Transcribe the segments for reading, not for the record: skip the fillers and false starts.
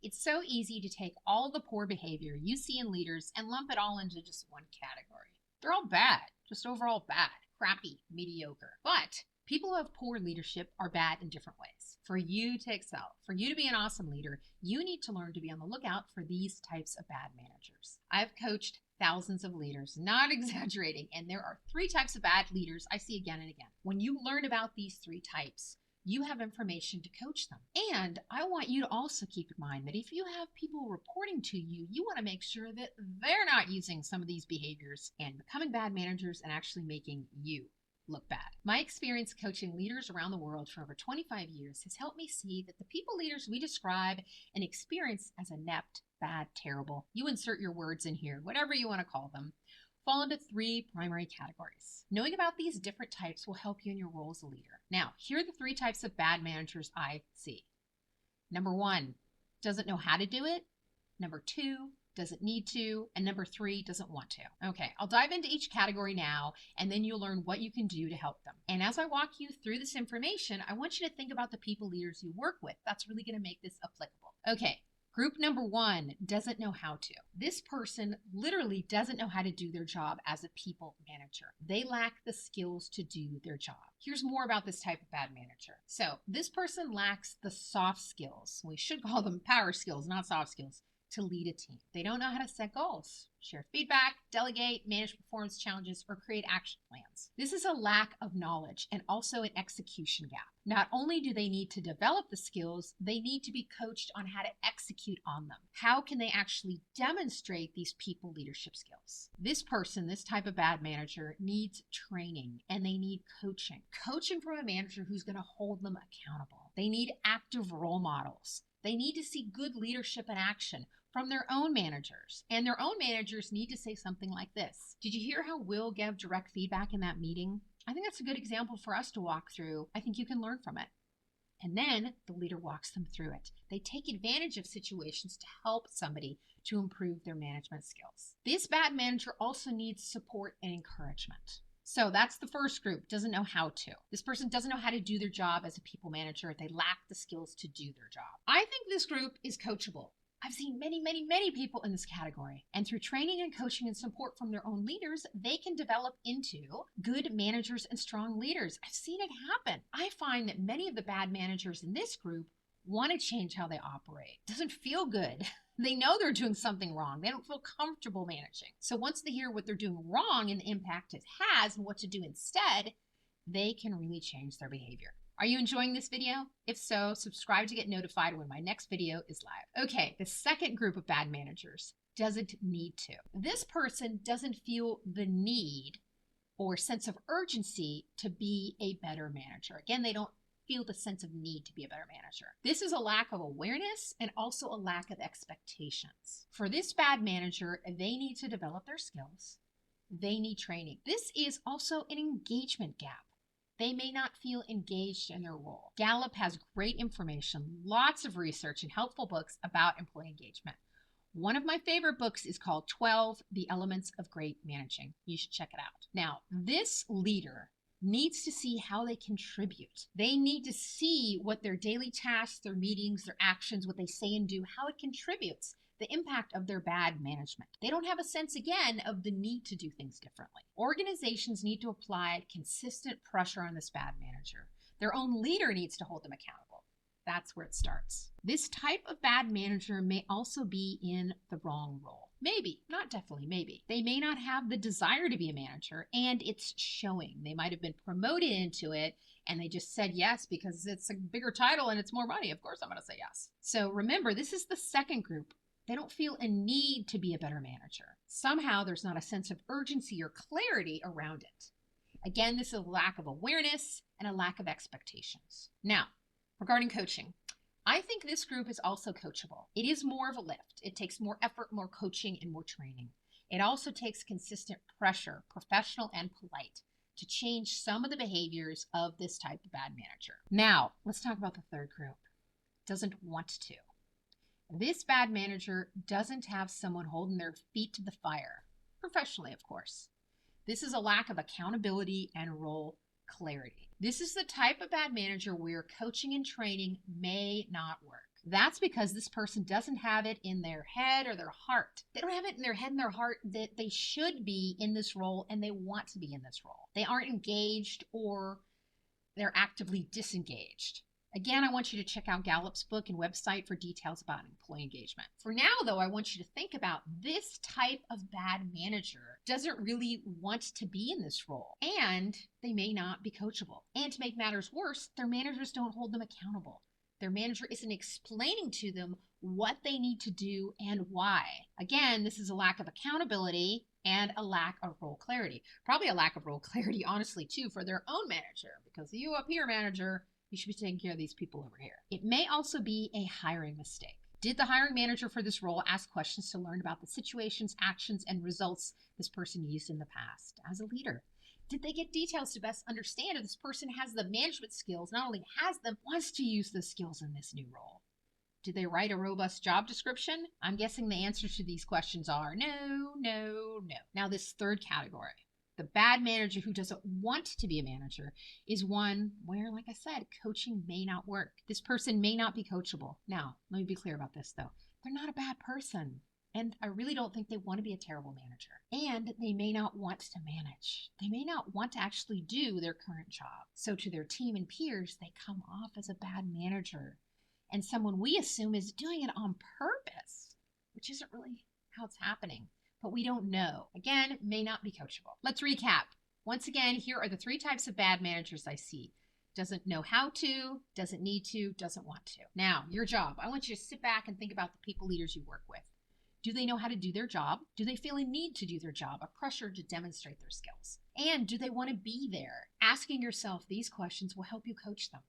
It's so easy to take all the poor behavior you see in leaders and lump it all into just one category. They're all bad, just overall bad, crappy, mediocre. But people who have poor leadership are bad in different ways. For you to excel, for you to be an awesome leader, you need to learn to be on the lookout for these types of bad managers. I've coached thousands of leaders, not exaggerating, and there are 3 types of bad leaders I see again and again. When you learn about these 3 types, you have information to coach them. And I want you to also keep in mind that if you have people reporting to you, you want to make sure that they're not using some of these behaviors and becoming bad managers and actually making you look bad. My experience coaching leaders around the world for over 25 years has helped me see that the people leaders we describe and experience as inept, bad, terrible, you insert your words in here, whatever you want to call them, fall into 3 primary categories. Knowing about these different types will help you in your role as a leader. Now, here are the 3 types of bad managers I see. Number 1, doesn't know how to do it. Number 2, doesn't need to. And number 3, doesn't want to. Okay, I'll dive into each category now, and then you'll learn what you can do to help them. And as I walk you through this information, I want you to think about the people leaders you work with. That's really going to make this applicable. Okay. Group number 1 doesn't know how to. This person literally doesn't know how to do their job as a people manager. They lack the skills to do their job. Here's more about this type of bad manager. So this person lacks the soft skills. We should call them power skills, not soft skills, to lead a team. They don't know how to set goals, share feedback, delegate, manage performance challenges, or create action plans. This is a lack of knowledge and also an execution gap. Not only do they need to develop the skills, they need to be coached on how to execute on them. How can they actually demonstrate these people leadership skills? This person, this type of bad manager, needs training and they need coaching. Coaching from a manager who's going to hold them accountable. They need active role models. They need to see good leadership in action from their own managers. And their own managers need to say something like this. Did you hear how Will gave direct feedback in that meeting? I think that's a good example for us to walk through. I think you can learn from it. And then the leader walks them through it. They take advantage of situations to help somebody to improve their management skills. This bad manager also needs support and encouragement. So that's the first group, doesn't know how to. This person doesn't know how to do their job as a people manager. They lack the skills to do their job. I think this group is coachable. I've seen many people in this category. And through training and coaching and support from their own leaders, they can develop into good managers and strong leaders. I've seen it happen. I find that many of the bad managers in this group want to change how they operate. It doesn't feel good. They know they're doing something wrong. They don't feel comfortable managing. So once they hear what they're doing wrong and the impact it has and what to do instead, they can really change their behavior. Are you enjoying this video? If so, subscribe to get notified when my next video is live. Okay, the second group of bad managers doesn't need to. This person doesn't feel the need or sense of urgency to be a better manager. Again, they don't feel the sense of need to be a better manager. This is a lack of awareness and also a lack of expectations. For this bad manager, they need to develop their skills. They need training. This is also an engagement gap. They may not feel engaged in their role. Gallup has great information, lots of research and helpful books about employee engagement. One of my favorite books is called 12 The Elements of Great Managing. You should check it out. Now, this leader needs to see how they contribute. They need to see what their daily tasks, their meetings, their actions, what they say and do, how it contributes, the impact of their bad management. They don't have a sense, again, of the need to do things differently. Organizations need to apply consistent pressure on this bad manager. Their own leader needs to hold them accountable. That's where it starts. This type of bad manager may also be in the wrong role. Maybe, not definitely, maybe. They may not have the desire to be a manager, and it's showing. They might have been promoted into it, and they just said yes because it's a bigger title and it's more money. Of course I'm going to say yes. So remember, this is the second group. They don't feel a need to be a better manager. Somehow there's not a sense of urgency or clarity around it. Again, this is a lack of awareness and a lack of expectations. Now, regarding coaching, I think this group is also coachable. It is more of a lift. It takes more effort, more coaching, and more training. It also takes consistent pressure, professional and polite, to change some of the behaviors of this type of bad manager. Now, let's talk about the third group. Doesn't want to. This bad manager doesn't have someone holding their feet to the fire, professionally, of course. This is a lack of accountability and role clarity. This is the type of bad manager where coaching and training may not work. That's because this person doesn't have it in their head or their heart. They don't have it in their head and their heart that they should be in this role and they want to be in this role. They aren't engaged, or they're actively disengaged. Again, I want you to check out Gallup's book and website for details about employee engagement. For now, though, I want you to think about this type of bad manager doesn't really want to be in this role, and they may not be coachable. And to make matters worse, their managers don't hold them accountable. Their manager isn't explaining to them what they need to do and why. Again, this is a lack of accountability and a lack of role clarity. Probably a lack of role clarity, honestly, too, for their own manager, because you up here, manager, you should be taking care of these people over here. It may also be a hiring mistake. Did the hiring manager for this role ask questions to learn about the situations, actions, and results this person used in the past as a leader? Did they get details to best understand if this person has the management skills, not only has them, wants to use the skills in this new role? Did they write a robust job description? I'm guessing the answers to these questions are no, no, no. Now, this third category, the bad manager who doesn't want to be a manager, is one where, like I said, coaching may not work. This person may not be coachable. Now, let me be clear about this, though. They're not a bad person. And I really don't think they want to be a terrible manager. And they may not want to manage. They may not want to actually do their current job. So to their team and peers, they come off as a bad manager and someone we assume is doing it on purpose, which isn't really how it's happening. But we don't know. Again, may not be coachable. Let's recap. Once again, here are the 3 types of bad managers I see. Doesn't know how to, doesn't need to, doesn't want to. Now, your job. I want you to sit back and think about the people leaders you work with. Do they know how to do their job? Do they feel a need to do their job, a pressure to demonstrate their skills? And do they want to be there? Asking yourself these questions will help you coach them.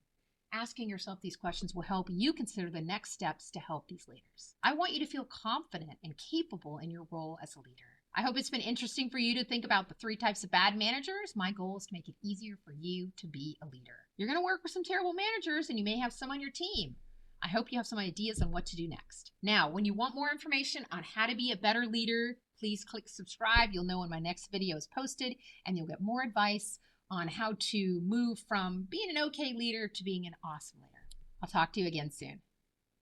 Asking yourself these questions will help you consider the next steps to help these leaders. I want you to feel confident and capable in your role as a leader. I hope it's been interesting for you to think about the 3 types of bad managers. My goal is to make it easier for you to be a leader. You're going to work with some terrible managers, and you may have some on your team. I hope you have some ideas on what to do next. Now, when you want more information on how to be a better leader, please click subscribe. You'll know when my next video is posted, and you'll get more advice on how to move from being an okay leader to being an awesome leader. I'll talk to you again soon.